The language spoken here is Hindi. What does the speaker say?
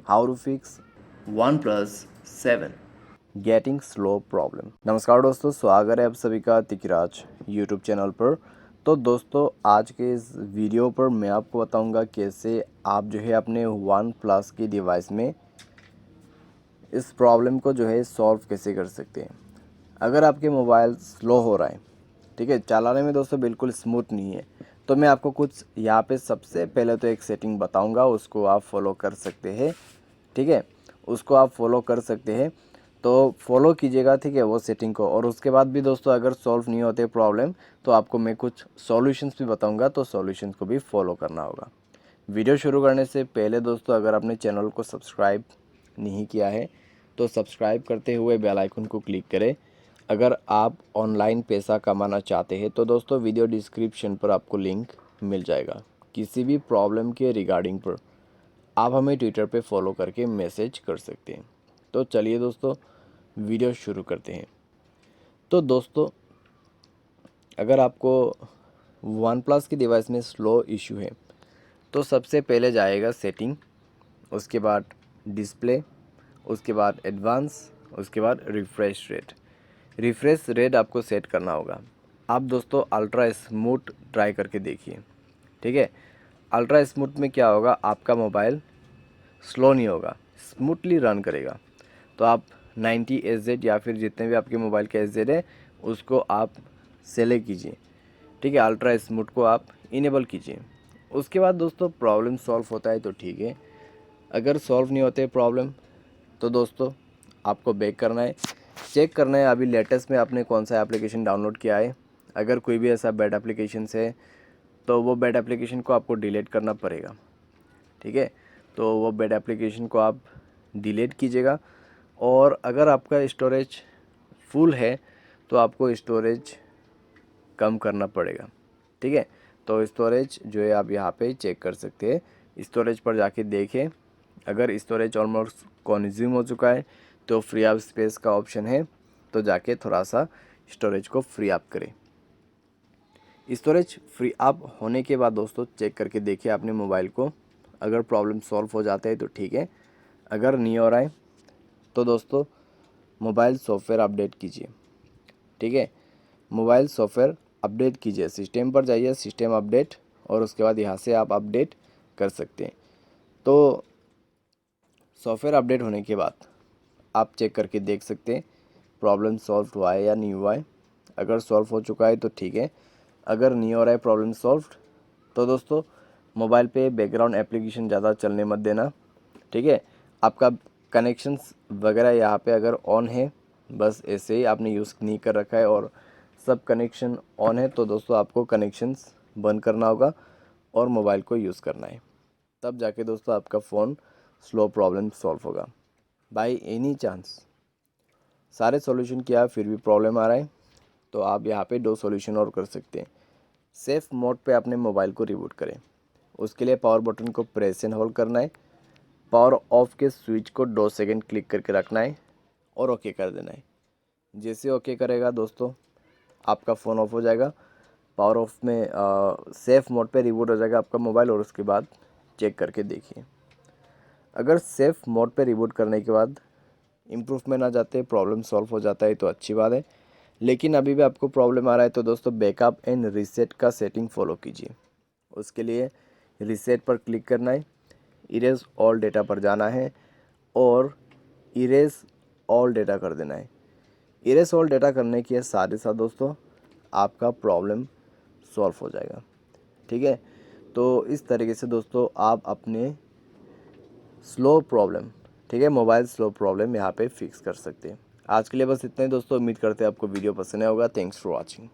How to fix OnePlus 7 getting slow problem. नमस्कार दोस्तों, स्वागत है आप सभी का तिकराज यूट्यूब चैनल पर। तो दोस्तों, आज के इस वीडियो पर मैं आपको बताऊंगा कैसे आप जो है अपने OnePlus की डिवाइस में इस प्रॉब्लम को जो है सॉल्व कैसे कर सकते हैं। अगर आपके मोबाइल स्लो हो रहा है, ठीक है, चलाने में दोस्तों बिल्कुल स्मूथ नहीं है, तो मैं आपको कुछ यहाँ पे सबसे पहले तो एक सेटिंग बताऊंगा, उसको आप फॉलो कर सकते हैं। ठीक है, उसको आप फॉलो कर सकते हैं, तो फॉलो कीजिएगा, ठीक है, वो सेटिंग को। और उसके बाद भी दोस्तों अगर सॉल्व नहीं होते प्रॉब्लम, तो आपको मैं कुछ सॉल्यूशंस भी बताऊंगा, तो सॉल्यूशंस को भी फॉलो करना होगा। वीडियो शुरू करने से पहले दोस्तों, अगर आपने चैनल को सब्सक्राइब नहीं किया है तो सब्सक्राइब करते हुए बेल आइकन को क्लिक करें। अगर आप ऑनलाइन पैसा कमाना चाहते हैं तो दोस्तों वीडियो डिस्क्रिप्शन पर आपको लिंक मिल जाएगा। किसी भी प्रॉब्लम के रिगार्डिंग पर आप हमें ट्विटर पे फॉलो करके मैसेज कर सकते हैं। तो चलिए दोस्तों, वीडियो शुरू करते हैं। तो दोस्तों, अगर आपको OnePlus की डिवाइस में स्लो इशू है तो सबसे पहले जाएगा सेटिंग, उसके बाद डिस्प्ले, उसके बाद एडवांस, उसके बाद रिफ्रेश रेट आपको सेट करना होगा। आप दोस्तों अल्ट्रा स्मूथ ट्राई करके देखिए, ठीक है। अल्ट्रा स्मूथ में क्या होगा, आपका मोबाइल स्लो नहीं होगा, स्मूथली रन करेगा। तो आप 90 SZ या फिर जितने भी आपके मोबाइल के SZ है उसको आप सेलेक्ट कीजिए, ठीक है। अल्ट्रा स्मूथ को आप इनेबल कीजिए। उसके बाद दोस्तों प्रॉब्लम सॉल्व होता है तो ठीक है, अगर सॉल्व नहीं होते प्रॉब्लम तो दोस्तों आपको बैक करना है, चेक करना है अभी लेटेस्ट में आपने कौन सा एप्लीकेशन डाउनलोड किया है। अगर कोई भी ऐसा बैड एप्लीकेशन है तो वो बैड एप्लीकेशन को आपको डिलीट करना पड़ेगा, ठीक है। तो वो बैड एप्लीकेशन को आप डिलीट कीजिएगा। और अगर आपका स्टोरेज फुल है तो आपको स्टोरेज कम करना पड़ेगा, ठीक है। तो स्टोरेज जो है आप यहाँ पे चेक कर सकते हैं, स्टोरेज पर जाके देखें। अगर स्टोरेज ऑलमोस्ट कंज्यूम हो चुका है तो फ्री अप स्पेस का ऑप्शन है, तो जाके थोड़ा सा स्टोरेज को फ्री अप करें। स्टोरेज फ्री अप होने के बाद दोस्तों चेक करके देखिए अपने मोबाइल को। अगर प्रॉब्लम सॉल्व हो जाता है तो ठीक है, अगर नहीं हो रहा है तो दोस्तों मोबाइल सॉफ्टवेयर अपडेट कीजिए, ठीक है। मोबाइल सॉफ्टवेयर अपडेट कीजिए, सिस्टम पर जाइए, सिस्टम अपडेट, और उसके बाद यहाँ से आप अपडेट कर सकते हैं। तो सॉफ्टवेयर अपडेट होने के बाद आप चेक करके देख सकते हैं प्रॉब्लम सॉल्व हुआ है या नहीं हुआ है। अगर सॉल्व हो चुका है तो ठीक है, अगर नहीं हो रहा है प्रॉब्लम सॉल्व तो दोस्तों मोबाइल पे बैकग्राउंड एप्लीकेशन ज़्यादा चलने मत देना, ठीक है। आपका कनेक्शंस वगैरह यहाँ पे अगर ऑन है, बस ऐसे ही आपने यूज़ नहीं कर रखा है और सब कनेक्शन ऑन है, तो दोस्तों आपको कनेक्शंस बंद करना होगा और मोबाइल को यूज़ करना है, तब जाके दोस्तों आपका फ़ोन स्लो प्रॉब्लम सॉल्व होगा। बाय एनी चांस सारे सॉल्यूशन किया फिर भी प्रॉब्लम आ रहा है, तो आप यहाँ पे 2 सॉल्यूशन और कर सकते हैं। सेफ मोड पे अपने मोबाइल को रिबूट करें। उसके लिए पावर बटन को प्रेस एंड होल्ड करना है, पावर ऑफ के स्विच को 2 सेकंड क्लिक करके रखना है और ओके कर देना है। जैसे ओके करेगा दोस्तों आपका फ़ोन ऑफ हो जाएगा, पावर ऑफ में सेफ़ मोड पे रिबूट हो जाएगा आपका मोबाइल। और उसके बाद चेक करके देखिए, अगर सेफ़ मोड पे रिबूट करने के बाद इम्प्रूवमेंट आ जाते हैं, प्रॉब्लम सॉल्व हो जाता है तो अच्छी बात है। लेकिन अभी भी आपको प्रॉब्लम आ रहा है तो दोस्तों बैकअप एंड रीसेट का सेटिंग फॉलो कीजिए। उसके लिए रीसेट पर क्लिक करना है, इरेज ऑल डेटा पर जाना है और इरेज ऑल डेटा कर देना है। इरेज ऑल डेटा करने के साथ ही साथ दोस्तों आपका प्रॉब्लम सॉल्व हो जाएगा, ठीक है। तो इस तरीके से दोस्तों आप अपने स्लो प्रॉब्लम, ठीक है, मोबाइल स्लो प्रॉब्लम यहाँ पे फिक्स कर सकते हैं। आज के लिए बस इतना ही दोस्तों, उम्मीद करते हैं आपको वीडियो पसंद आया होगा। Thanks for watching.